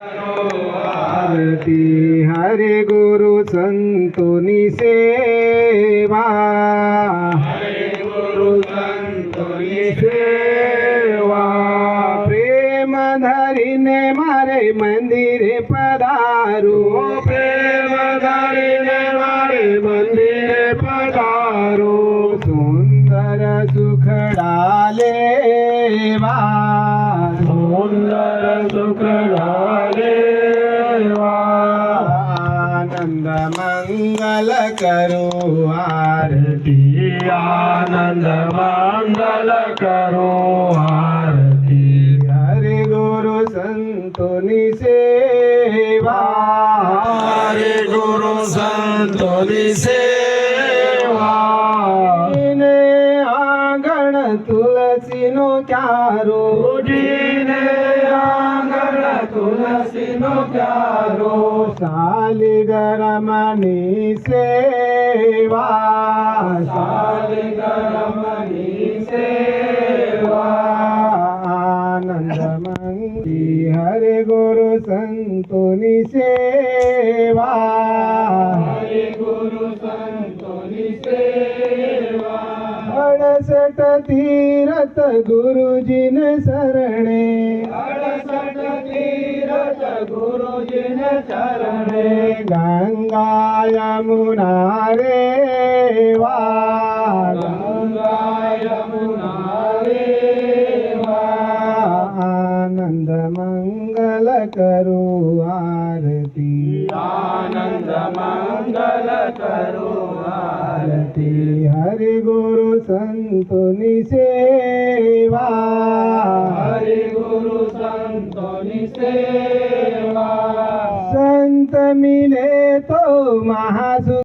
आरती हरे गुरु संतोनी सेवा, हरे गुरु संतोनी सेवा प्रेम धरीने मारे मंदिरे पधारो, प्रेम धरीने मारे मंदिरे पधारो, सुंदर सुखडालेवा, सुंदर सुखडालेवा, आनंद मंगल करो आरती, आनंद मंगल करो आरती, हरे गुरु संतोनी सेवा, हरे गुरु संतोनी सेवा, ने आंगण तुलसी नो क्यारो, उठीने आंगण तुलसी नो क्यारो, शालिग्रामनी सेवा, शालिग्रामनी सेवा, आनंद मंगी हरे गुरु संतोनी सेवा, हरे गुरु संतोनी सेवा, 68 तीरथ गुरुजी ने शरणे, 68 तीरथ गुरुजी ने चरणे, गंगा यमुना रेवा, गंगा यमुना रेवा, आनंद मंगल करो आरती, आनंद मंगल करो आरती, हरि गुरु संतोनी सेवा, हरे गुरु संतोनी सेवा, संत मिले तो महासु